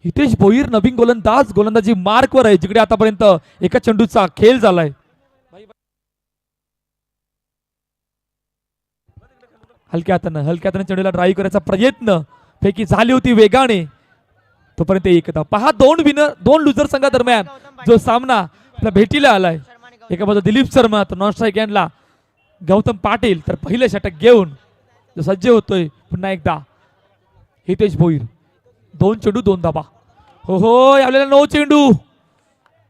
हितेश भोईर नवीन गोलंदाज, गोलंदाजी मार्कवर आहे, जिकडे आतापर्यंत एका चेंडूचा खेळ झालाय. हलक्या हाताने चेंडूला ड्राईव्ह करायचा प्रयत्न, फेकी झाली होती वेगाने, तोपर्यंत एकदा. पहा दोन लुजर संघादरम्यान जो सामना आपल्या भेटीला आलाय. एका बाजू दिलीप शर्मा तर नॉन स्ट्राईक हँडला गौतम पाटील, तर पहिले षटक घेऊन जो सज्ज होतोय पुन्हा एकदा हितेश भोईर. 2 चेंडू 2 धाबा. हो यावेळेला 9 चेंडू.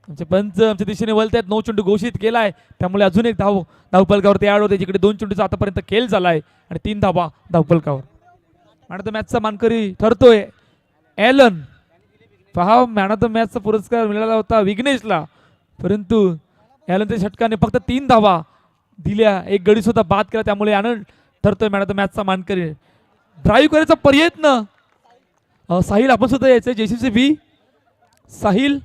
आमचे पंच आमच्या दिशेने वळतायत. 9 चेंडू घोषित केलाय, त्यामुळे अजून एक धावफलकावर तयार होते, जिकडे 2 चेंडूचा आतापर्यंत खेळ झालाय आणि 3 धाबा धावफलकावर. मॅन ऑफ द मॅचचा मानकरी ठरतोय ॲलन. पहा मॅन ऑफ द मॅचचा पुरस्कार मिळाला होता विघ्नेशला, परंतु ॲलनच्या षटकाने फक्त 3 धावा दिल्या, एक गडी सुद्धा बाद केला, त्यामुळे आनंद ठरतोय मॅन ऑफ द मॅचचा मानकरी. ड्राईव्ह करायचा प्रयत्न. साहिल आपण सुद्धा यायचंय. जेसीसी बी साहिल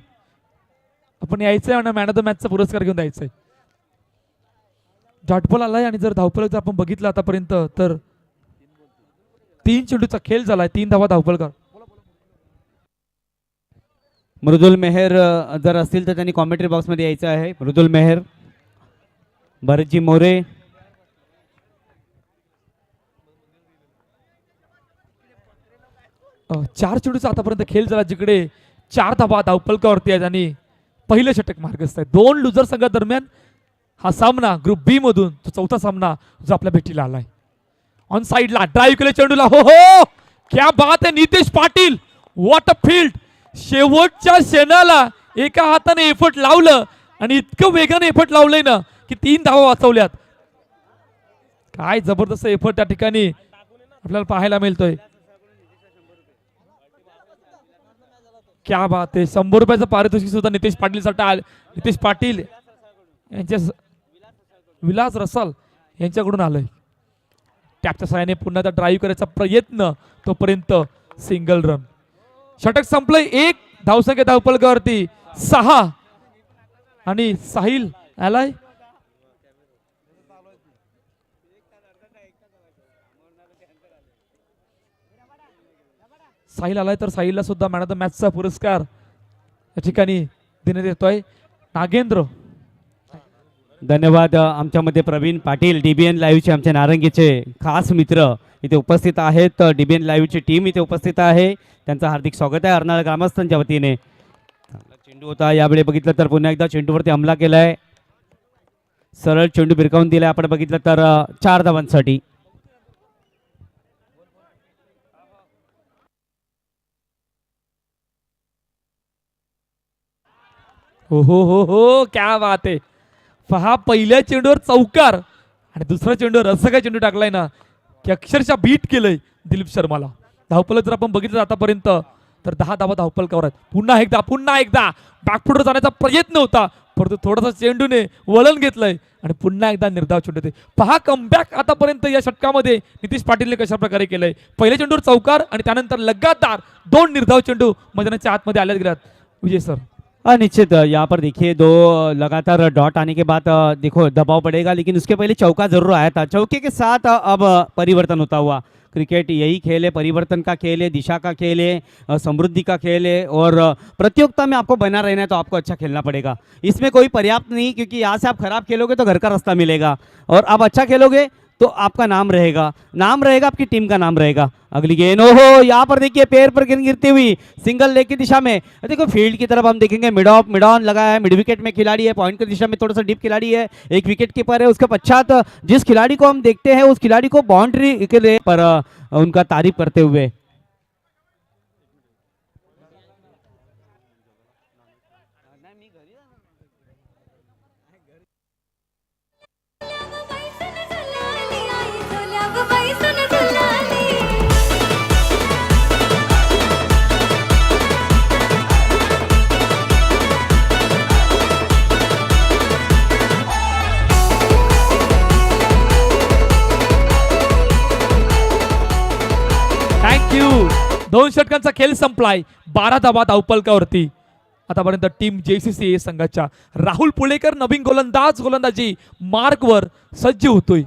आपण यायचंय आणि मॅन ऑफ द मॅचचा पुरस्कार घेऊन जायचंय. डॉटबॉल आलाय आणि जर धावफलक जर आपण बघितलं आतापर्यंत तर 3 चेंडूचा खेळ झालाय, 3 धावा धावफलकार. मृदुल मेहर जर असतील तर त्यांनी कॉमेंट्री बॉक्स मध्ये यायचं आहे. मृदुल मेहर, भरतजी मोरे, चार चेंडूचा आतापर्यंत खेळ झाला, जिकडे 4 धावा धावफलकावरती आहेत आणि पहिलं षटक मार्गस्थ आहे. 2 लुजर संघादरम्यान हा सामना ग्रुप बी मधून तो चौथा सामना जो आपल्या भेटीला आलाय. ऑन साइडला ड्राईव्ह केले चेंडूला. हो क्या बात आहे Nitesh Patil. What a field. शेवटच्या क्षणाला एका हाताने एफर्ट लावलं आणि इतकं वेगाने एफर्ट लावलंय ना की 3 धावा वाचवल्यात. काय जबरदस्त एफर्ट त्या ठिकाणी आपल्याला पाहायला मिळतोय. क्या बात आहे. 100 रुपयाचं पारितोषिक सुद्धा नितेश पाटील यांच्या विलास रसाल यांच्याकडून आलंय. टॅपच्या सहाय्याने पुन्हा त्या ड्राईव्ह करायचा प्रयत्न, तोपर्यंत सिंगल रन. षटक संपलंय. 1 धावसंख्या धावफलकावरती 6 आणि साहिल आलाय. तर साहिलला सुद्धा मॅन ऑफ द मॅचचा पुरस्कार या ठिकाणी देण्यात येतोय. नागेंद्र धन्यवाद. आमच्यामध्ये प्रवीण पाटील डीबीएन लाईव्हचे आमचे नारंगीचे खास मित्र इथे उपस्थित आहेत. डीबीएन लाईव्हची टीम इथे उपस्थित आहे, त्यांचं हार्दिक स्वागत आहे अर्नाळा ग्रामस्थांच्या वतीने. चेंडू होता यावेळी बघितलं तर पुन्हा एकदा चेंडूवरती हमला केलाय. सरळ चेंडू भिरकावून दिलाय. आपण बघितलं तर 4 धावांसाठी. हो क्या बात आहे. पहा पहिल्या चेंडूवर चौकार आणि दुसऱ्या चेंडूवर असं काय चेंडू टाकलाय ना की अक्षरशः बीट केलंय दिलीप शर्माला. धावफलक जर आपण बघितलं आतापर्यंत तर 10 धावा धावफलकावर आहेत. पुन्हा एकदा बॅकफुटवर जाण्याचा प्रयत्न होता, परंतु थोडासा चेंडूने वळण घेतलंय आणि पुन्हा एकदा निर्धाव चेंडू होते. पहा कमबॅक आतापर्यंत या षटकामध्ये नितीश पाटीलने कशा प्रकारे केलंय. पहिल्या चेंडूवर चौकार आणि त्यानंतर लगातार 2 निर्धाव चेंडू मैदानाच्या आतमध्ये आल्यात गेल्यात. विजय सर निश्चित यहाँ पर देखिए 2 लगातार डॉट आने के बाद देखो दबाव पड़ेगा, लेकिन उसके पहले चौका जरूर आया था. चौके के साथ अब परिवर्तन होता हुआ. क्रिकेट यही खेल है, परिवर्तन का खेल है, दिशा का खेल है, समृद्धि का खेल है, और प्रतियोगिता में आपको बना रहना है तो आपको अच्छा खेलना पड़ेगा. इसमें कोई पर्याप्त नहीं, क्योंकि यहाँ से आप खराब खेलोगे तो घर का रास्ता मिलेगा, और आप अच्छा खेलोगे तो आपका नाम रहेगा, आपकी टीम का नाम रहेगा. अगली गेंद हो यहाँ पर देखिए पैर पर गिरती हुई सिंगल लेग की दिशा में. देखो फील्ड की तरफ हम देखेंगे मिड ऑन लगा है. मिड विकेट में खिलाड़ी है, पॉइंट की दिशा में थोड़ा सा डीप खिलाड़ी है, एक विकेट कीपर है. उसके पश्चात जिस खिलाड़ी को हम देखते हैं उस खिलाड़ी को बाउंड्री के लिए पर उनका तारीफ करते हुए थँक्यू. 2 षटकांचा खेळ संपलाय. 12 धावा धावफलकावरती. आतापर्यंत टीम जेसीसी संघाच्या राहुल पुळेकर नवीन गोलंदाजी मार्कवर सज्ज होतोय.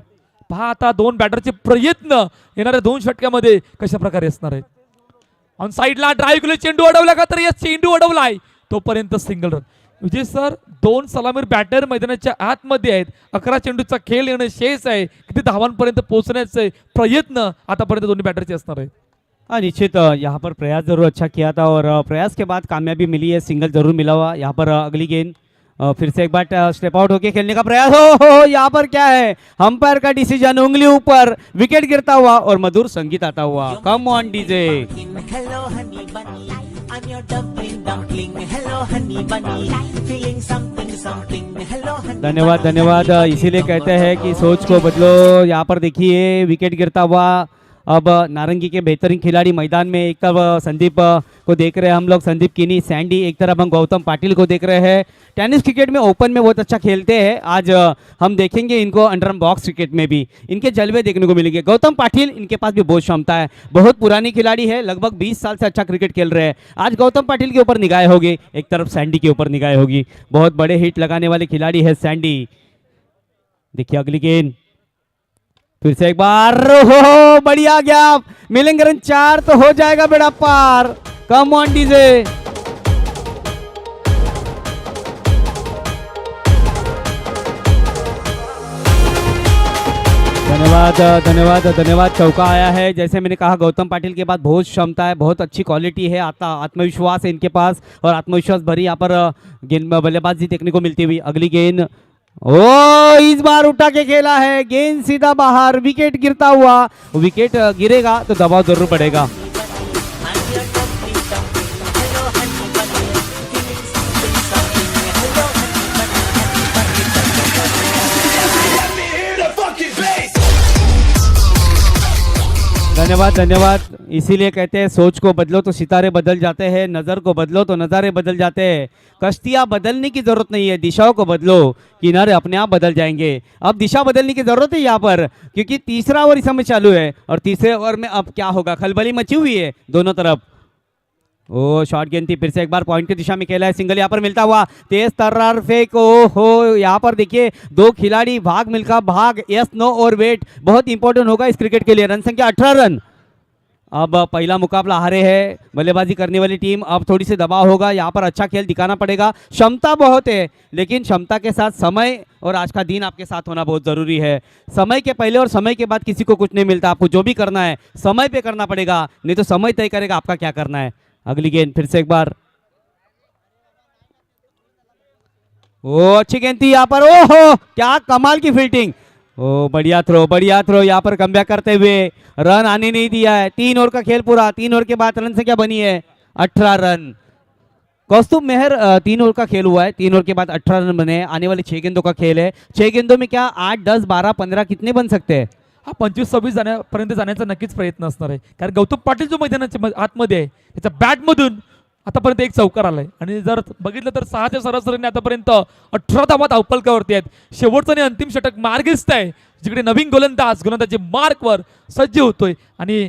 पहा आता 2 बॅटरचे प्रयत्न येणाऱ्या 2 षटकामध्ये कशा प्रकारे असणार आहेत. ऑन साईडला ड्राईव्ह केले, चेंडू अडवला का तर यस चेंडू अडवलाय, तोपर्यंत सिंगल रन. विजय सर, 2 सलामीर बॅटर मैदानाच्या आतमध्ये आहेत. 11 चेंडूचा खेळ येणं शेष आहे. किती धावांपर्यंत पोहोचण्याचे प्रयत्न आतापर्यंत दोन्ही बॅटरचे असणार आहेत. हाँ निश्चित यहाँ पर प्रयास जरूर अच्छा किया था और प्रयास के बाद कामयाबी मिली है, सिंगल जरूर मिला हुआ. यहाँ पर अगली गेंद फिर से एक बार स्टेप आउट होके खेलने का प्रयास. हो यहाँ पर क्या है, अंपायर का डिसीजन, उंगली ऊपर, विकेट गिरता हुआ और मधुर संगीत आता हुआ. Come on DJ. Hello honey bunny, I'm your dumpling dumpling. Hello honey bunny, feeling something something. Hello honey. धन्यवाद धन्यवाद. इसीलिए कहते हैं कि सोच को बदलो. यहाँ पर देखिए विकेट गिरता हुआ. अब नारंगी के बेहतरीन खिलाड़ी मैदान में, एक तरफ संदीप को देख रहे हैं हम लोग, संदीप किनी सैंडी, एक तरफ हम गौतम पाटिल को देख रहे हैं. टेनिस क्रिकेट में ओपन में बहुत अच्छा खेलते हैं. आज हम देखेंगे इनको अंडर बॉक्स क्रिकेट में भी इनके जलवे देखने को मिलेंगे. गौतम पाटिल, इनके पास भी बहुत क्षमता है, बहुत पुरानी खिलाड़ी है, लगभग 20 साल से अच्छा क्रिकेट खेल रहे हैं. आज गौतम पाटिल के ऊपर निगाहें होगी, एक तरफ सैंडी के ऊपर निगाहें होगी. बहुत बड़े हिट लगाने वाले खिलाड़ी है सैंडी. देखिए अगली गेंद फिर से एक बार. हो बढ़िया गया, मिलेंगे रन 4 तो हो जाएगा बेड़ा पार. Come on DJ. धन्यवाद धन्यवाद धन्यवाद. चौका आया है. जैसे मैंने कहा गौतम पाटिल के बाद बहुत क्षमता है, बहुत अच्छी क्वालिटी है, आत्मविश्वास है इनके पास और आत्मविश्वास भरी यहाँ पर गेंद बल्लेबाजी देखने को मिलती हुई. अगली गेंद, ओ इस बार उठा के खेला है, गेंद सीधा बाहर, विकेट गिरता हुआ. विकेट गिरेगा तो दबाव जरूर पड़ेगा. I'm your dumpling dumpling. Hello honey bunny, feeling something something. Hello honey bunny. धन्यवाद धन्यवाद. इसीलिए कहते हैं सोच को बदलो तो सितारे बदल जाते हैं, नज़र को बदलो तो नज़ारे बदल जाते हैं. कश्तियाँ बदलने की ज़रूरत नहीं है, दिशाओं को बदलो, किनारे अपने आप बदल जाएंगे. अब दिशा बदलने की ज़रूरत है यहाँ पर, क्योंकि तीसरा ओवर इस समय चालू है और तीसरे ओवर में अब क्या होगा, खलबली मची हुई है दोनों तरफ. ओ शॉर्ट गेंद थी, फिर से एक बार पॉइंट की दिशा में खेला है. सिंगल यहाँ पर मिलता हुआ, तेज तर्रार फेंक. ओ हो यहाँ पर देखिए 2 खिलाड़ी भाग मिलकर भाग, यस नो और वेट बहुत इंपॉर्टेंट होगा इस क्रिकेट के लिए. रन संख्या 18 रन. अब पहला मुकाबला हारे है बल्लेबाजी करने वाली टीम. अब थोड़ी सी दबाव होगा, यहाँ पर अच्छा खेल दिखाना पड़ेगा. क्षमता बहुत है, लेकिन क्षमता के साथ समय और आज का दिन आपके साथ होना बहुत ज़रूरी है. समय के पहले और समय के बाद किसी को कुछ नहीं मिलता. आपको जो भी करना है समय पे करना पड़ेगा, नहीं तो समय तय करेगा आपका क्या करना है. अगली गेंद फिर से एक बार. ओ अच्छी गेंद थी यहाँ पर. ओहो क्या कमाल की फील्डिंग. ओ बढ़िया थ्रो यहाँ पर कमबैक करते हुए. रन आने नहीं दिया है. 3 ओवर का खेल पूरा. 3 ओवर के बाद रन संख्या बनी है 18 रन. कौस्तुभ मेहर 3 ओवर का खेल हुआ है, 3 ओवर के बाद 18 रन बने. आने वाले 6 गेंदों का खेल है. 6 गेंदों में क्या 8 10 12 15 कितने बन सकते हैं. हा 25-26 जाण्यापर्यंत जाण्याचा नक्कीच प्रयत्न असणार आहे. कारण गौतम पाटील जो मैदानाच्या आतमध्ये आहे त्याच्या बॅटमधून आतापर्यंत एक चौकार आलाय आणि जर बघितलं तर 6च्या सरासरीने आतापर्यंत 18 धावा धावपलकावरती आहेत. शेवटचं आणि अंतिम षटक मार्गिस्त आहे, जिकडे नवीन गोलंदाजी मार्कवर सज्ज होतोय आणि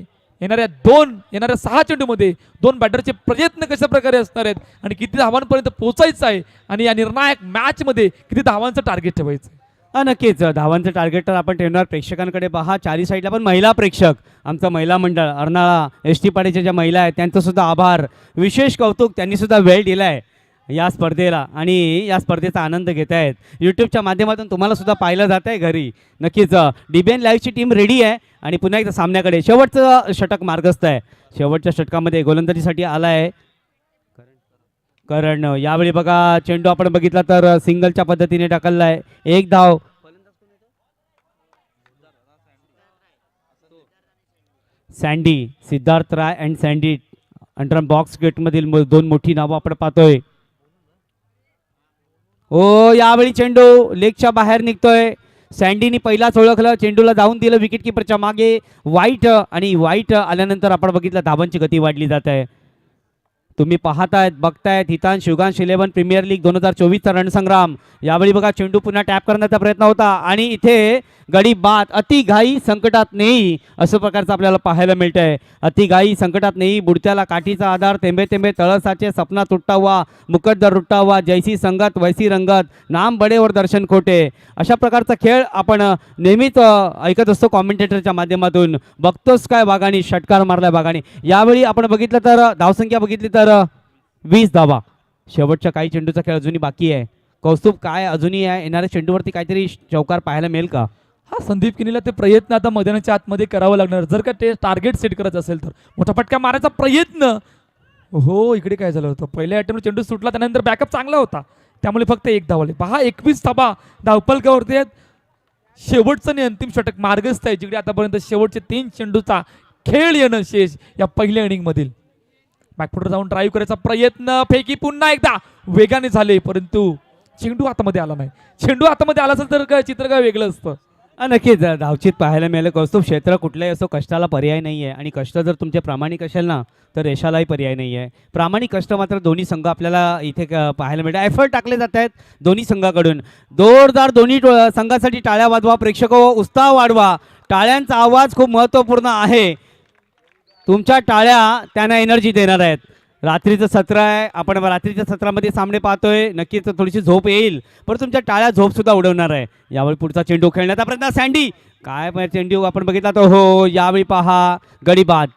येणाऱ्या 6 चेंडूमध्ये 2 बॅटरचे प्रयत्न कशा प्रकारे असणार आहेत आणि किती धावांपर्यंत पोहोचायचं आहे आणि या निर्णायक मॅच मध्ये किती धावांचं टार्गेट ठेवायचं. नक्कीच धावांचं टार्गेट तर आपण ठेवणार. प्रेक्षकांकडे पहा, चारी साईडला पण महिला प्रेक्षक, आमचं महिला मंडळ अर्नाळा एस टी पाड्याच्या ज्या महिला आहेत त्यांचं सुद्धा आभार, विशेष कौतुक. त्यांनी सुद्धा वेळ दिलाय या स्पर्धेला आणि या स्पर्धेचा आनंद घेत आहेत. यूट्यूबच्या माध्यमातून तुम्हाला सुद्धा पाहिलं जात आहे घरी. नक्कीच DBN लाईव्हची टीम रेडी आहे आणि पुन्हा एकदा सामन्याकडे. शेवटचं षटक मार्गस्थ आहे. शेवटच्या षटकामध्ये गोलंदाजीसाठी आला आहे करण. यावेळी बघा चेंडू आपण बघितला तर सिंगलच्या पद्धतीने टाकला आहे. 1 धाव. Sandy, Siddharth Rai and Sandy under box गेटमधील 2 मोठी नावं आपण पाहतोय. ओ यावेळी चेंडू लेगच्या बाहेर निघतोय. सँडीनी पहिलाच ओळखलं, चेंडूला जाऊन दिलं विकेट किपरच्या मागे. वाईट आल्यानंतर आपण बघितलं धावांची गती वाढली जात आहे. तुम्ही पाहतायत बघतायत हितांश युगांश 11 प्रीमियर लीग 2024चा रणसंग्राम. यावेळी बघा चेंडू पुन्हा टॅप करण्याचा प्रयत्न होता आणि इथे गडी बाद अति घाई संकटात नेई असं प्रकारचं आपल्याला पाहायला मिळतंय. अति घाई संकटात नेई, बुडत्याला काठीचा आधार, थेंबे थेंबे तळसाचे सपना तुटता हुआ, मुकद्दर रुट्टा हुआ, जैसी संगत वैसी रंगत, नाम बडेवर दर्शन खोटे. अशा प्रकारचा खेळ आपण नेहमीच ऐकत असतो कॉमेंटेटरच्या माध्यमातून. बघतोस काय बागाणी, षटकार मारलाय बागाणी. यावेळी आपण बघितलं तर धावसंख्या बघितली तर 20 धावा. शेवटच्या काही चेंडूचा खेळ अजूनही बाकी आहे. कौस्तुभ, काय अजूनही येणाऱ्या चेंडूवरती काहीतरी चौकार पाहायला मिळेल का? हा, संदीप किनीला ते प्रयत्न आता मैदानाच्या आतमध्ये करावं लागणार. जर का ते टार्गेट सेट करायचं असेल तर मोठा फटका मारायचा प्रयत्न. हो, इकडे काय झालं होतं, पहिल्या अटेम्प्ट चेंडू सुटला, त्यानंतर बॅकअप चांगला होता, त्यामुळे फक्त 1 धाव आले. पहा 21 धावा धावपलकावरती आहेत. शेवटचं आणि अंतिम षटक मार्गस्थ आहे, जिकडे आतापर्यंत शेवटचे 3 चेंडूचा खेळ येणं शेष या पहिल्या इनिंग मधील. बॅकफुटवर जाऊन ड्राईव्ह करायचा प्रयत्न, फेकी पुन्हा एकदा वेगाने झाले, परंतु चेंडू हातामध्ये आला नाही. चेंडू हातामध्ये आला असेल तर काय चित्र काय वेगळं असतं. नक्कीच धावचीत पाहायला मिळालं. कौस्तुभ, क्षेत्र कुठलंही असो, कष्टाला पर्याय नाही आहे आणि कष्ट जर तुमचे प्रामाणिक असेल ना तर यशालाही पर्याय नाही आहे. प्रामाणिक कष्ट मात्र दोन्ही संघ आपल्याला इथे पाहायला मिळतात. एफर्ट टाकले जात आहेत दोन्ही संघाकडून. जोरदार दोन्ही संघासाठी टाळ्या वाजवा. प्रेक्षक उत्साह वाढवा. टाळ्यांचा आवाज खूप महत्त्वपूर्ण आहे. तुमच्या टाळ्या त्यांना एनर्जी देणार आहेत. रात्रीचं सत्र आहे, आपण रात्रीच्या सत्रामध्ये सामने पाहतोय. नक्कीच थोडीशी झोप येईल, पण तुमच्या टाळ्या झोप सुद्धा उडवणार आहे. यावेळी पुढचा चेंडू खेळण्याचा प्रयत्न. सँडी, काय चेंडू आपण बघितला तो. हो, यावेळी पहा गडी बाद.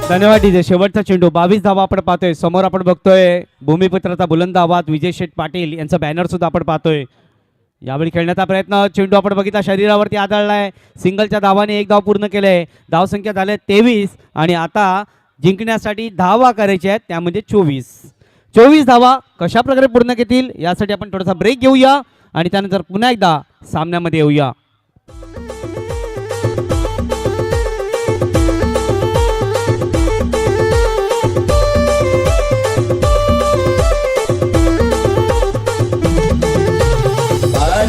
धन्यवाद डीजे. शेवटचा चेंडू 22 धावा आपण पाहतोय. समोर आपण बघतोय भूमिपुत्राचा बुलंद आवाज विजय शेठ पाटील यांचा बॅनर सुद्धा आपण पाहतोय. यावेळी खेळण्याचा प्रयत्न. चेंडू आपण बघितला शरीरावरती आदळलाय. सिंगलच्या धावाने 1 धाव पूर्ण केले. धावसंख्या झाले 23 आणि आता जिंकण्यासाठी धावा करायच्या आहेत, त्यामध्ये 24 धावा कशा प्रकारे पूर्ण घेतील यासाठी आपण थोडासा ब्रेक घेऊया आणि त्यानंतर पुन्हा एकदा सामन्यामध्ये येऊया.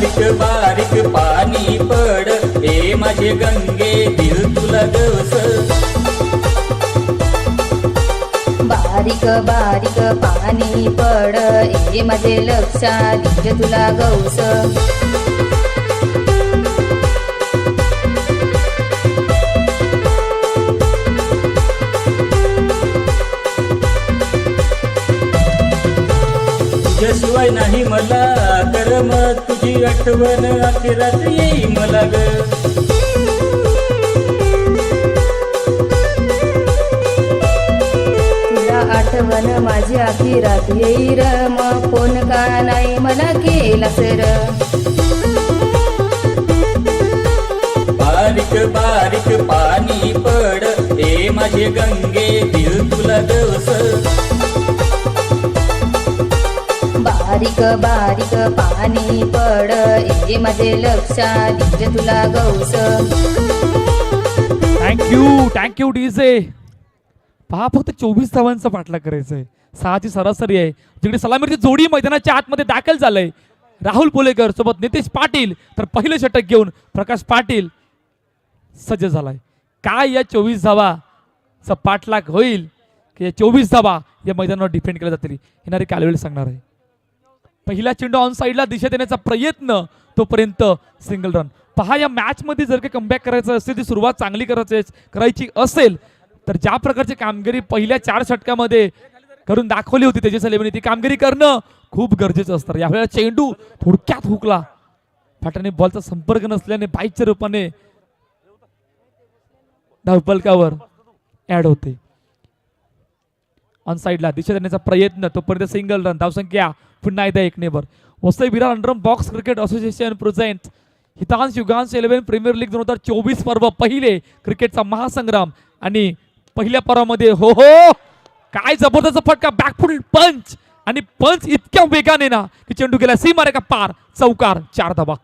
बारीक बारीक पाणी पड, ए माझे गंगे दिल तुला गवस. बारीक बारीक पाणी पड, ए माझे लक्षात दिल तुला गौस. तुझ्याशिवाय नाही मला करमत, तुझी आठवण अखेरात येई मला ग. तुला आठवण माझी अखिरात येईल, मग फोन का नाही मला केला सर. बारीक बारीक पाणी पड, ए माझे गंगे दिल तुला गवस. बारीक बारीक पाणी पड, ए माझे लक्षात दिल तुला गौस. Thank you DJ. पहा, फक्त 24 धावांचा पाठलाग करायचा आहे. 6ची सरासरी आहे, जिकडे सलामीची जोडी मैदानाच्या आतमध्ये दाखल झालंय. राहुल पोलेकर सोबत नितेश पाटील, तर पहिलं षटक घेऊन प्रकाश पाटील सज्ज झालाय. काय या 24 धावाचा पाठलाग होईल की या 24 धावा या मैदानावर डिफेंड केल्या जातील, येणारी कालवेळ सांगणार आहे. पहिला चेंडू ऑन साईडला दिशा देण्याचा प्रयत्न, तोपर्यंत सिंगल रन. पहा, या मॅच मध्ये जर काही कमबॅक करायचं असेल, ती सुरुवात चांगली करायची असेल तर ज्या प्रकारची कामगिरी पहिल्या 4 षटकामध्ये करून दाखवली होती तेजस इलेव्हन, ती कामगिरी करणं खूप गरजेचं असतं. यावेळेला चेंडू थोडक्यात हुकला, फाटाने बॉलचा संपर्क नसल्याने बाईकच्या रूपाने धावपलकावर ऍड होते. ऑन साईडला दिशा देण्याचा प्रयत्न, तोपर्यंत सिंगल रन. धावसंख्या पुन्हा एकदा 1 ने वर. Vasai Virar underarm box cricket association present Hitansh Yugansh 11 premier league 2024 पर्व, पहिले क्रिकेटचा महासंग्राम. आणि पहिल्या पर्वामध्ये हो काय जबरदस्त फटका, बॅकफुट पंच, आणि पंच इतक्या वेगाने ना की चेंडू गेला सीमारेखा पार, चौकार, 4 धावा.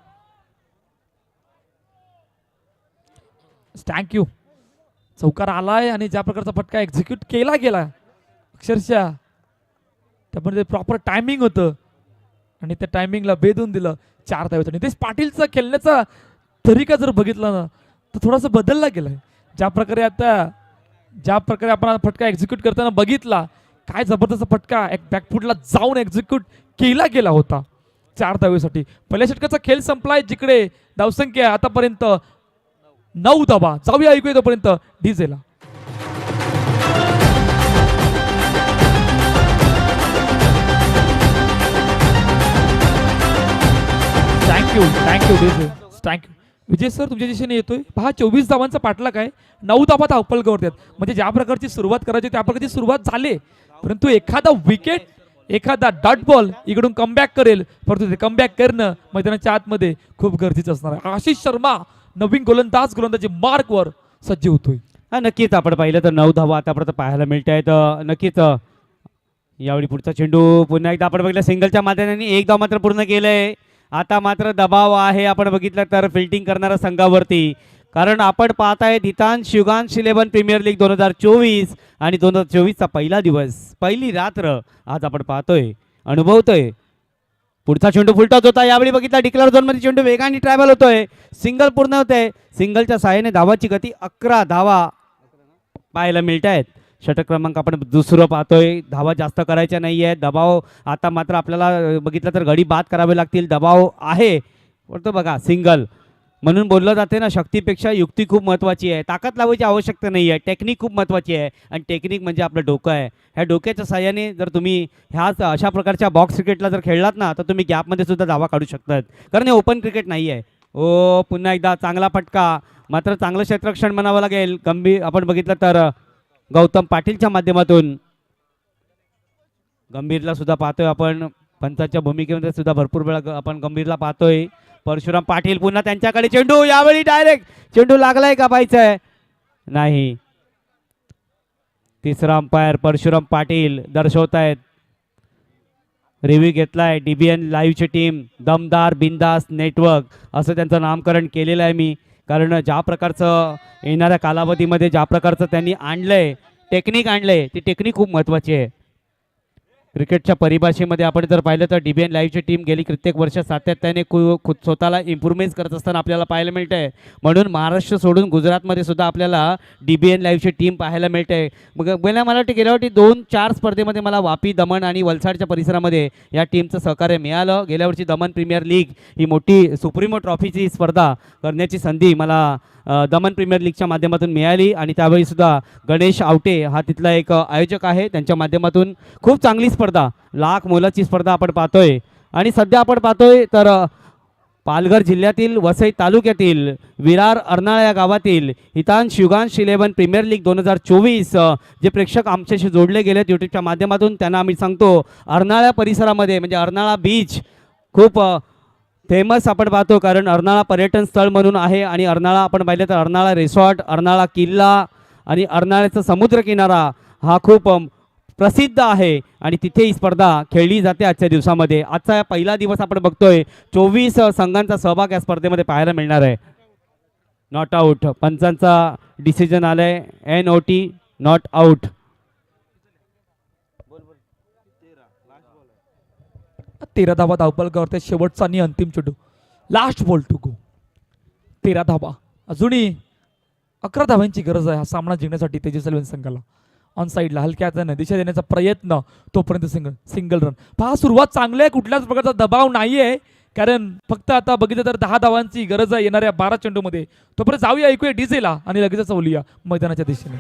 थँक्यू. चौकार आलाय आणि ज्या प्रकारचा फटका एक्झिक्यूट केला गेला अक्षरशः त्यामध्ये प्रॉपर टायमिंग होतं आणि त्या टायमिंगला बेदून दिलं 4 धावेचं. नितेश पाटीलचा खेळण्याचा तरीका जर बघितला ना तर थोडासा बदलला गेलाय. ज्या प्रकारे आपण फटका एक्झिक्यूट करताना बघितला काय जबरदस्त फटका एक बॅकफुटला जाऊन एक्झिक्यूट केला गेला होता 4 धावेसाठी. पहिल्या षटकाचा खेळ संपलाय जिकडे धावसंख्या आतापर्यंत 9 धावा. जाऊया ऐकूया तोपर्यंत डीजेला. Thank you DJ. Thank you Vijay sir तुमच्या दिशेने येतोय. पहा 24 धावांचा पाठलाग आहे. 9 धावा धावपलगावरती आहेत. म्हणजे ज्या प्रकारची सुरुवात करायची त्या प्रकारची सुरुवात झाली परंतु एखादा विकेट एखादा डॉट बॉल इकडून कमबॅक करेल परंतु ते कमबॅक करणं मैदानाच्या आतमध्ये खूप गरजेचं असणार आहे. आशिष शर्मा नवीन गोलंदाजी मार्कवर सज्ज होतोय. हा नक्कीच आपण पाहिलं तर 9 धावा आतापर्यंत पाहायला मिळत आहेत. नक्कीच यावेळी पुढचा चेंडू पुन्हा एकदा आपण बघितलं सिंगलच्या माध्यमाने 1 धाव मात्र पूर्ण केलंय. आता मात्र दबाव आहे आपण बघितलं तर फिल्डिंग करणाऱ्या संघावरती कारण आपण पाहताय हितांश युगांश 11 प्रीमियर लीग 2024 आणि 2024चा पहिला दिवस पहिली रात्र आज आपण पाहतोय अनुभवतोय. पुढचा चेंडू फुलटॉस होता. यावेळी बघितला डिक्लेअर झोनमध्ये चेंडू वेगाने ट्रॅव्हल होतोय. सिंगल पूर्ण होतंय. सिंगलच्या सहाय्याने धावाची गती 11 धावा पाहायला मिळत आहेत. षटक क्रमांक आपण दुसरं पाहतोय. धावा जास्त करायच्या नाही आहेत. दबाव आता मात्र आपल्याला बघितलं तर गडी बाद करावे लागतील. दबाव आहे पण तो बघा सिंगल म्हणून बोललं जाते ना शक्तीपेक्षा युक्ती खूप महत्त्वाची आहे. ताकद लावायची आवश्यकता नाही आहे. टेक्निक खूप महत्त्वाची आहे आणि टेक्निक म्हणजे आपलं डोकं आहे. ह्या डोक्याच्या साहाय्याने जर तुम्ही ह्याच अशा प्रकारच्या बॉक्स क्रिकेटला जर खेळलात ना तर तुम्ही गॅपमध्ये सुद्धा धावा काढू शकतात कारण हे ओपन क्रिकेट नाही आहे. ओ पुन्हा एकदा चांगला फटका मात्र चांगलं क्षेत्ररक्षण म्हणावं लागेल. गंभीर आपण बघितलं तर गौतम पाटीलच्या माध्यमातून गंभीरला सुद्धा पाहतोय आपण पंचाच्या भूमिकेमध्ये सुद्धा भरपूर वेळा आपण गंभीरला पाहतोय. परशुराम पाटील पुन्हा त्यांच्याकडे चेंडू यावेळी डायरेक्ट चेंडू लागलाय का पाहायचंय नाही. तिसरा अंपायर परशुराम पाटील दर्शवतायत. रिव्ह्यू घेतलाय DBN लाईव्हची टीम दमदार बिंदास नेटवर्क असं त्यांचं नामकरण केलेलं आहे मी कारण ज्या प्रकारचं येणाऱ्या कालावधीमध्ये ज्या प्रकारचं त्यांनी आणलंय टेक्निक आणलंय ती टेक्निक खूप महत्त्वाची आहे. क्रिकेटच्या परिभाषेमध्ये आपण जर पाहिलं तर DBN लाईव्हची टीम गेली कित्येक वर्ष सातत्याने खुद स्वतःला इम्प्रूव्हमेंट्स करत असताना आपल्याला पाहायला मिळतं आहे. म्हणून महाराष्ट्र सोडून गुजरातमध्ये सुद्धा आपल्याला DBN लाईव्हची टीम पाहायला मिळते आहे. मग मला वाटतं गेल्या वर्षी 2-4 स्पर्धेमध्ये मला वापी दमण आणि वलसाडच्या परिसरामध्ये या टीमचं सहकार्य मिळालं. गेल्या वर्षी दमण प्रीमियर लीग ही मोठी सुप्रीमो ट्रॉफीची स्पर्धा करण्याची संधी मला दमण प्रीमियर लीगच्या माध्यमातून मिळाली आणि त्यावेळी सुद्धा गणेश आवटे हा तिथला एक आयोजक आहे. त्यांच्या माध्यमातून खूप चांगली स्पर्धा लाख मोलाची स्पर्धा आपण पाहतोय. आणि सध्या आपण पाहतोय तर पालघर जिल्ह्यातील वसई तालुक्यातील विरार अर्नाळा या गावातील हितांश युगांश 11 प्रीमियर लीग 2024 जे प्रेक्षक आमच्याशी जोडले गेलेत यूट्यूबच्या माध्यमातून त्यांना आम्ही सांगतो अर्नाळा परिसरामध्ये म्हणजे अर्नाळा बीच खूप फेमस आपण पाहतो कारण अर्नाळा पर्यटन स्थळ म्हणून आहे आणि अर्नाळा आपण पाहिलं तर अर्नाळा रिसॉर्ट अर्नाळा किल्ला आणि अर्नाळ्याचा समुद्रकिनारा हा खूप प्रसिद्ध आहे आणि तिथे ही स्पर्धा खेळली जाते आजच्या दिवसामध्ये. आजचा पहिला दिवस आपण बघतोय 24 संघांचा सहभाग या स्पर्धेमध्ये पाहायला मिळणार आहे. नॉट आऊट पंचांचा डिसिजन आलाय NOT नॉट आऊट. 13 धावा धावपलगावरती शेवटचा आणि अंतिम चेंडू लास्ट बॉल टू गो. 13 धावा अजूनही 11 धावांची गरज आहे हा सामना जिंकण्यासाठी तेजस 11 संघाला. ऑन साईडला हलक्या हाताने दिशा देण्याचा प्रयत्न तोपर्यंत सिंगल रन. पहा सुरुवात चांगली आहे कुठल्याच प्रकारचा दबाव नाही आहे कारण फक्त आता बघितलं तर 10 धावांची गरज आहे येणाऱ्या 12 चेंडूमध्ये. तोपर्यंत जाऊया ऐकूया डीजेला आणि लगेचच बोलूया मैदानाच्या दिशेने.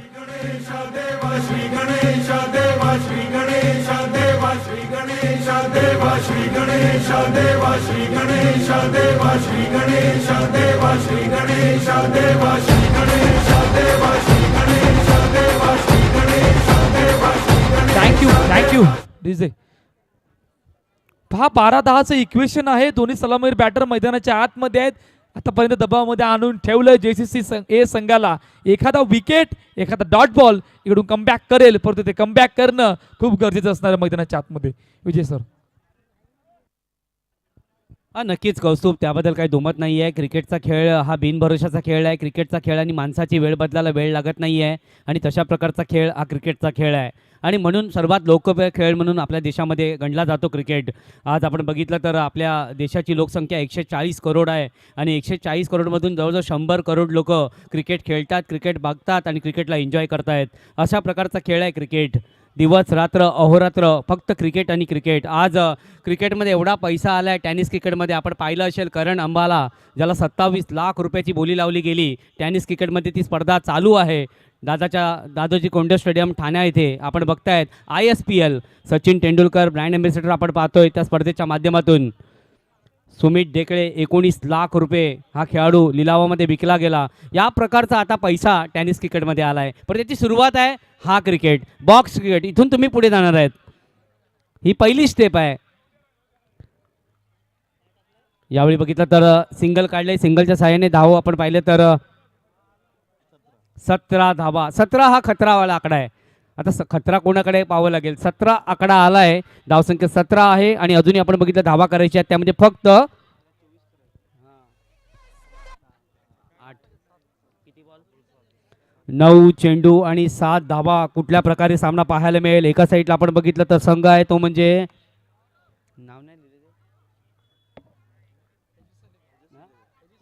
Thank you DJ. पहा 12-10चं इक्वेशन आहे. दोन्ही सलामीर बॅटर मैदानाच्या आतमध्ये आहेत. आतापर्यंत दबावामध्ये आणून ठेवलं JCC संघाला. एखादा विकेट एखादा डॉट बॉल इकडून कमबॅक करेल परंतु ते कमबॅक करणं खूप गरजेचं असणार मैदानाच्या आतमध्ये. विजय सर नक्कीच कौस्तुभ, त्याबद्दल काही दुमत नाही आहे. क्रिकेटचा खेळ हा बिनभरोशाचा खेळ आहे. क्रिकेटचा खेळ आणि माणसाची वेळ बदलायला वेळ लागत नाही आहे आणि तशा प्रकारचा खेळ हा क्रिकेटचा खेळ आहे आणि म्हणून सर्वात लोकप्रिय खेळ म्हणून आपल्या देशामध्ये गणला जातो क्रिकेट. आज आपण बघितलं तर आपल्या देशाची लोकसंख्या 140 करोड आहे आणि 140 करोडमधून जवळजवळ 100 करोड लोक क्रिकेट खेळतात, क्रिकेट बघतात आणि क्रिकेटला एन्जॉय करतायत. अशा प्रकारचा खेळ आहे क्रिकेट. दिवस रात्र अहोरात्र फक्त क्रिकेट आणि क्रिकेट. आज क्रिकेटमध्ये एवढा पैसा आला आहे. टेनिस क्रिकेटमध्ये आपण पाहिलं असेल करण अंबाला, ज्याला 27 लाख रुपयाची बोली लावली गेली. टेनिस क्रिकेटमध्ये ती स्पर्धा चालू आहे. दादोजी कोंडे स्टेडियम ठाणे येथे आपण बघतायत ISPL Sachin Tendulkar brand ambassador आपण पाहतोय त्या स्पर्धेच्या माध्यमातून. सुमित डेकळे 19 लाख रुपये हा खेळाडू लिलावामध्ये विकला गेला. या प्रकारचा आता पैसा टेनिस क्रिकेटमध्ये आला आहे. पण त्याची सुरुवात आहे हा क्रिकेट, बॉक्स क्रिकेट. इथून तुम्ही पुढे जाणार आहेत. ही पहिली स्टेप आहे. यावेळी बघितलं तर सिंगल काढले. सिंगलच्या साहाय्याने धाव आपण पाहिले तर 17 धावा. 17 हा खतरावाला आकडा आहे. आता खतरा कोणाकडे पाहावं लागेल. 17 आकडा आला आहे. धावसंख्या 17 आहे आणि अजूनही आपण बघितलं धावा करायच्या आहेत. त्यामध्ये फक्त 9 चेंडू आणि 7 धावा. कुठल्या प्रकारे सामना पाहायला मिळेल. एका साईडला आपण बघितलं तर संघ आहे तो म्हणजे नाव नाही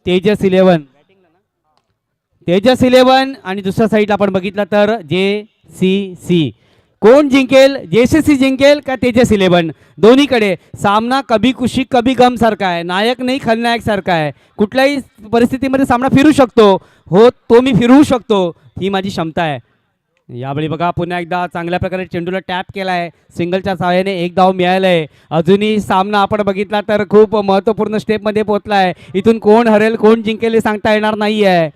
तेजस 11. तेजस 11 आणि दुसऱ्या साईडला आपण बघितलं तर JCC. कोण जिंकेल, JCC जिंकेल का तेजस 11? दोन्हीकडे सामना कभी खुशी कभी गम सारखा आहे. नायक नाही खलनायक सारखा आहे. कुठल्याही परिस्थितीमध्ये सामना फिरू शकतो. हो, तो मी फिरवू शकतो, ही माझी क्षमता आहे. यावेळी बघा पुन्हा एकदा चांगल्या प्रकारे चेंडूला टॅप केला आहे. सिंगलच्या सहाय्याने एक धाव मिळालं आहे. अजूनही सामना आपण बघितला तर खूप महत्त्वपूर्ण स्टेपमध्ये पोहोचला आहे. इथून कोण हरेल कोण जिंकेल हे सांगता येणार नाही आहे.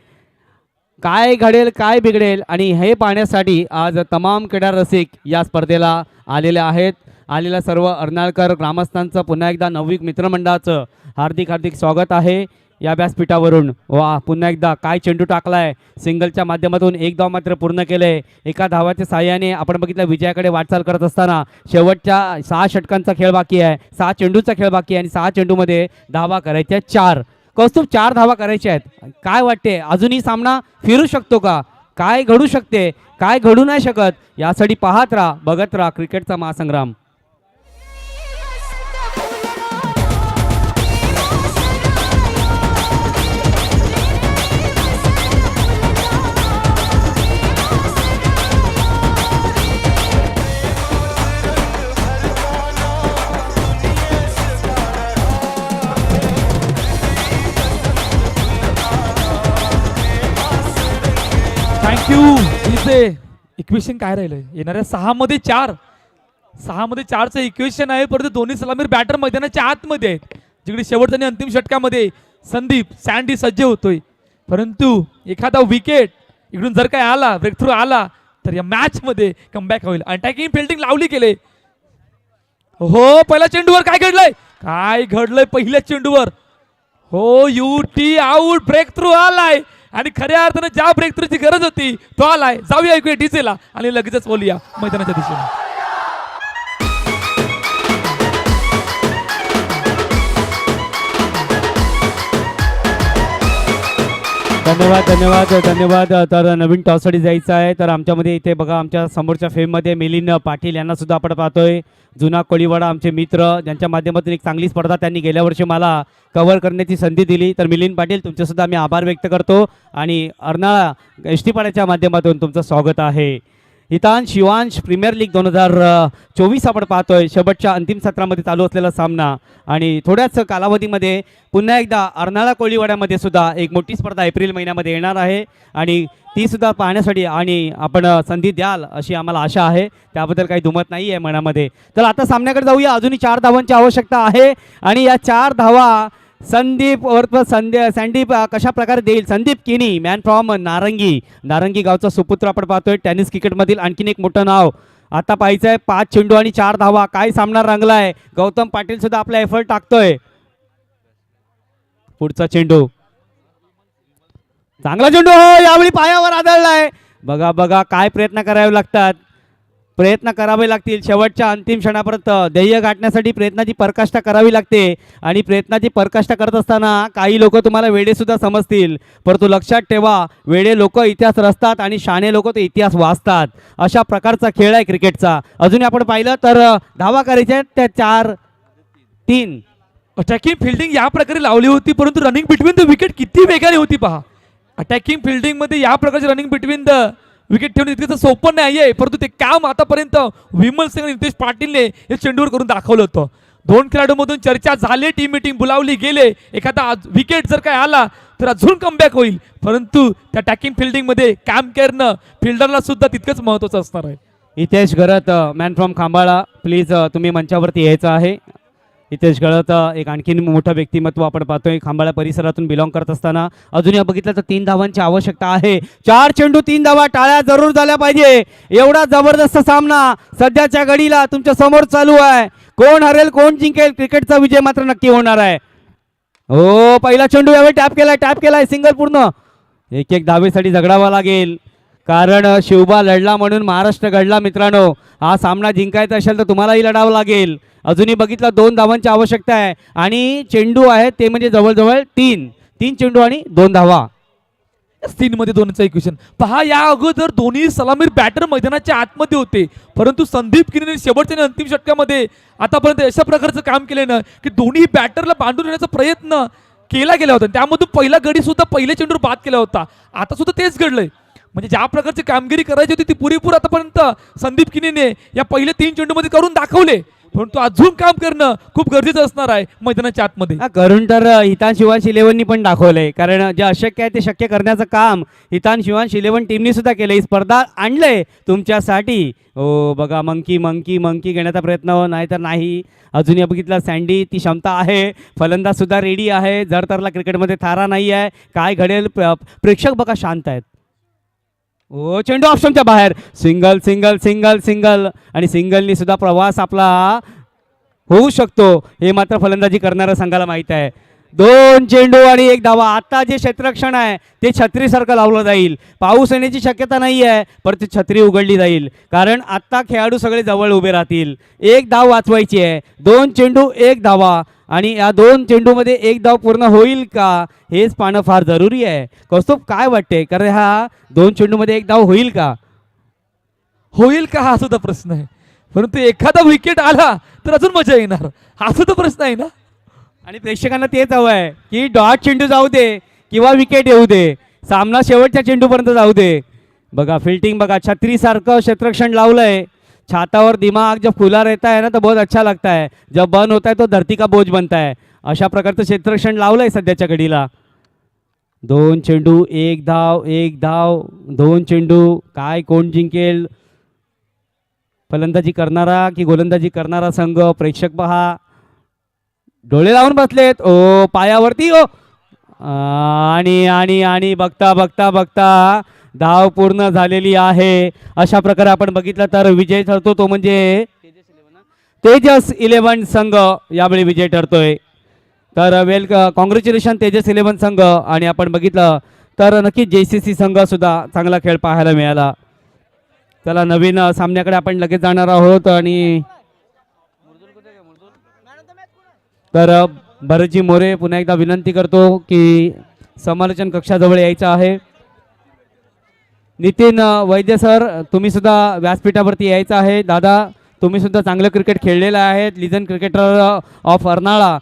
काय घडेल काय बिघडेल आणि हे पाहण्यासाठी आज तमाम क्रीडा रसिक या स्पर्धेला आलेले आहेत. आलेल्या सर्व अर्नाळकर ग्रामस्थांचं पुन्हा एकदा नववीक मित्रमंडळाचं हार्दिक हार्दिक स्वागत आहे या व्यासपीठावरून. वा, पुन्हा एकदा काय चेंडू टाकलाय. सिंगलच्या माध्यमातून एक धाव मात्र पूर्ण केले. एका धावाच्या साहाय्याने आपण बघितलं विजयाकडे वाटचाल करत असताना शेवटच्या 6 षटकांचा खेळ बाकी आहे. 6 चेंडूचा खेळ बाकी आहे आणि 6 चेंडूमध्ये धावा करायच्या 4. कौस्तुभ 4 धावा करायच्या आहेत. काय वाटते अजूनही सामना फिरू शकतो का? काय घडू शकते, काय घडू नाही शकत, यासाठी पाहत राहा, बघत राहा क्रिकेटचा महासंग्राम. थँक्यू. इथे इक्वेशन काय राहिलंय येणाऱ्या 6 मध्ये 4. 6 मध्ये 4चं इक्वेशन आहे. परंतु दोन्ही सलामीर बॅटर मैदानाच्या आतमध्ये आहेत. जिकडे शेवटच्या आणि अंतिम षटकामध्ये संदीप सँडी सज्ज होतोय. परंतु एखादा विकेट इकडून जर काय आला, ब्रेक थ्रू आला तर या मॅच मध्ये कमबॅक होईल. अटॅकिंग फिल्डिंग लावली गेले. हो, पहिल्या चेंडूवर काय घडलंय, काय घडलंय पहिल्या चेंडूवर. हो, UT आउट. ब्रेक थ्रू आलाय आणि खऱ्या अर्थानं ज्या ब्रेक थ्रूची गरज होती तो आलाय. जाऊया ऐकूया डीजेला आणि लगेचच बोलूया मैदानाच्या दिशेने. धन्यवाद धन्यवाद धन्यवाद. तर नवीन टॉससाठी जायचं आहे. तर आमच्यामध्ये इथे बघा आमच्या समोरच्या फेममध्ये मिलिंद पाटील यांना सुद्धा आपण पाहतोय. जुना कोळीवाडा आमचे मित्र, ज्यांच्या माध्यमातून एक चांगली स्पर्धा त्यांनी गेल्या वर्षी मला कव्हर करण्याची संधी दिली. तर मिलिंद पाटील तुमचेसुद्धा आम्ही आभार व्यक्त करतो आणि अर्नाळा एस टी पाड्याच्या माध्यमातून तुमचं स्वागत आहे. हितांश शिवांश प्रीमियर लीग 2024 आपण पाहतोय. शेवटच्या अंतिम सत्रामध्ये चालू असलेला सामना आणि थोड्याच कालावधीमध्ये पुन्हा एकदा अर्नाळा कोळीवाड्यामध्ये सुद्धा एक मोठी स्पर्धा एप्रिल महिन्यामध्ये येणार आहे आणि ती सुद्धा पाहण्यासाठी आणि आपण संधी द्याल अशी आम्हाला आशा आहे. त्याबद्दल काही दुमत नाही आहे मनामध्ये. तर आता सामन्याकडे जाऊया. अजूनही 4 धावांची आवश्यकता आहे आणि या 4 धावा संदीप सँडीप कशा प्रकारे देईल. संदीप किनी, मॅन फ्रॉम नारंगी गावचा सुपुत्र आपण पाहतोय. टेनिस क्रिकेटमधील आणखीन एक मोठं नाव आता पाहायचं आहे. 5 चेंडू आणि 4 धावा. काय सामना रंगलाय. गौतम पाटील सुद्धा आपला एफर्ट टाकतोय. पुढचा चेंडू, चांगला चेंडू. हो, यावेळी पायावर आदळलाय. बघा बघा काय प्रयत्न करावे लागतात. प्रयत्न करावे लागतील. शेवटच्या अंतिम क्षणापर्यंत ध्येय गाठण्यासाठी प्रयत्नाची पराकाष्ठा करावी लागते आणि प्रयत्नाची पराकाष्ठा करत असताना काही लोक तुम्हाला वेडेसुद्धा समजतील, परंतु लक्षात ठेवा, वेडे लोक इतिहास रचतात आणि शाणे लोक ते इतिहास वाचतात. अशा प्रकारचा खेळ आहे क्रिकेटचा. अजून आपण पाहिलं तर धावा करायच्या आहेत त्या 4-3. अटॅकिंग फिल्डिंग या प्रकारे लावली होती, परंतु रनिंग बिटवीन द विकेट किती वेगाने होती पहा. अटॅकिंग फिल्डिंग मध्ये या प्रकारचे रनिंग बिटवीन द विकेट ठेवणे इतकं सोपं नाही आहे, परंतु ते काम आतापर्यंत विमल सिंग आणि नितेश पाटीलने हे चेंडूवर करून दाखवलं होतं. दोन खेळाडूंमधून चर्चा झाली, टीम मीटिंग बोलावली गेले, एखादा विकेट जर काय आला तर अजून कमबॅक होईल, परंतु त्या अटॅकिंग फिल्डिंग मध्ये काम करणं फिल्डरला सुद्धा तितकंच महत्त्वाचं असणार आहे. हितेश गरत मॅन फ्रॉम खांबाळा, प्लीज तुम्ही मंचावरती यायचं आहे. हितेश गळत एक आणखीन मोठं व्यक्तिमत्व आपण पाहतोय खांबाळा परिसरातून बिलॉंग करत असताना. अजूनही बघितलं तर 3 धावांची आवश्यकता आहे. 4 चेंडू 3 धावा, टाळ्या जरूर झाल्या पाहिजे. एवढा जबरदस्त सामना सध्याच्या घडीला तुमच्या समोर चालू आहे. कोण हरेल कोण जिंकेल, क्रिकेटचा विजय मात्र नक्की होणार आहे. हो, पहिला चेंडू यावेळी टॅप केलाय सिंगल पूर्ण. एक धावेसाठी झगडावा लागेल, कारण शिवबा लढला म्हणून महाराष्ट्र घडला. मित्रांनो, हा सामना जिंकायचा असेल तर तुम्हालाही लढावं लागेल. अजूनही बघितलं 2 धावांची आवश्यकता आहे आणि चेंडू आहेत ते म्हणजे जवळजवळ 3 चेंडू आणि 2 धावा. 3 मध्ये 2चं इक्वेशन पहा. या अगोदर दोन्ही सलामीर बॅटर मैदानाच्या आतमध्ये होते, परंतु संदीप किनीने शेवटच्या आणि अंतिम षटकामध्ये आतापर्यंत अशा प्रकारचं काम केलं ना की दोन्ही बॅटरला बांधून येण्याचा प्रयत्न केला गेला होता. त्यामधून पहिला गडी सुद्धा पहिल्या चेंडूवर बाद केला होता. आता सुद्धा तेच घडलंय. म्हणजे ज्या प्रकारची कामगिरी करायची होती ती पुरेपूर आतापर्यंत संदीप किनीने या पहिल्या 3 चेंडूमध्ये करून दाखवले, परंतु अजून काम करणं खूप गरजेचं असणार आहे मैदानाच्या आतमध्ये. करून तर हितान शिवांश 11नी पण दाखवलंय, कारण जे अशक्य आहे ते शक्य करण्याचं काम हितान शिवांश 11 टीमनी सुद्धा केलं. ही स्पर्धा आणलंय तुमच्यासाठी. हो बघा, मंकी घेण्याचा प्रयत्न, नाही तर नाही. अजूनही बघितलं सँडी, ती क्षमता आहे. फलंदाज सुद्धा रेडी आहे. जर तरला क्रिकेटमध्ये थारा नाही आहे. काय घडेल, प्रेक्षक बघा शांत आहेत. ओ, चेंडू ऑप्शनच्या बाहेर. सिंगल आणि सिंगलनी सुद्धा प्रवास आपला होऊ शकतो, हे मात्र फलंदाजी करणाऱ्या संघाला माहित आहे. 2 चेंडू आणि 1 धावा. आता जे क्षेत्ररक्षण आहे ते छत्रीसारखं लावलं जाईल. पाऊस येण्याची शक्यता नाही आहे, परंतु छत्री उघडली जाईल, कारण आता खेळाडू सगळे जवळ उभे राहतील. 1 धाव वाचवायची आहे. 2 चेंडू 1 धावा आणि या 2 चेंडूमध्ये 1 धाव पूर्ण होईल का हेच पाहणं फार जरुरी आहे. कौस्तुभ, काय वाटते, कारण हा 2 चेंडूमध्ये 1 धाव होईल का हा सुद्धा प्रश्न आहे, परंतु एखादा विकेट आला तर अजून मजा येणार, हा सुद्धा प्रश्न आहे ना. आणि प्रेक्षकांना तेच हवं आहे की डॉट चेंडू जाऊ दे किंवा विकेट येऊ दे, सामना शेवटच्या चेंडूपर्यंत जाऊ दे. बघा फील्डिंग बघा, छत्रीसारखं क्षेत्ररक्षण लावलंय. छातावर दिमाग जब खुला रहता है ना तो बहुत अच्छा लगता है, जब बंद होता है तो धरती का बोझ बनता है. अशा प्रकारचं क्षेत्ररक्षण लावलंय सध्याच्या घडीला. 2 चेंडू 1 धाव, 1 धाव, 2 चेंडू. काय कोण जिंकेल, फलंदाजी करणारा की गोलंदाजी करणारा संघ? प्रेक्षक पहा, डोळे लावून बसलेत. ओ, पायावरती. ओ, आणि बघता धाव पूर्ण झालेली आहे. अशा प्रकारे आपण बघितलं तर विजय ठरतो तो म्हणजे तेजस 11 संघ यावेळी विजय ठरतोय. तर कॉंग्रॅच्युलेशन तेजस 11 संघ. आणि आपण बघितलं तर नक्की JCC संघ सुद्धा चांगला खेळ पाहायला मिळाला. त्याला नवीन सामन्याकडे आपण लगेच जाणार आहोत. आणि तर भरतजी मोरे पुन्हा एकदा विनंती करतो की समालोचन कक्षाजवळ यायचं आहे. नितीन वैद्य सर, तुम्ही सुद्धा व्यासपीठावरती यायचं आहे. दादा, तुम्ही सुद्धा चांगलं क्रिकेट खेळलेलं आहे, लिजन क्रिकेटर ऑफ अर्नाळा.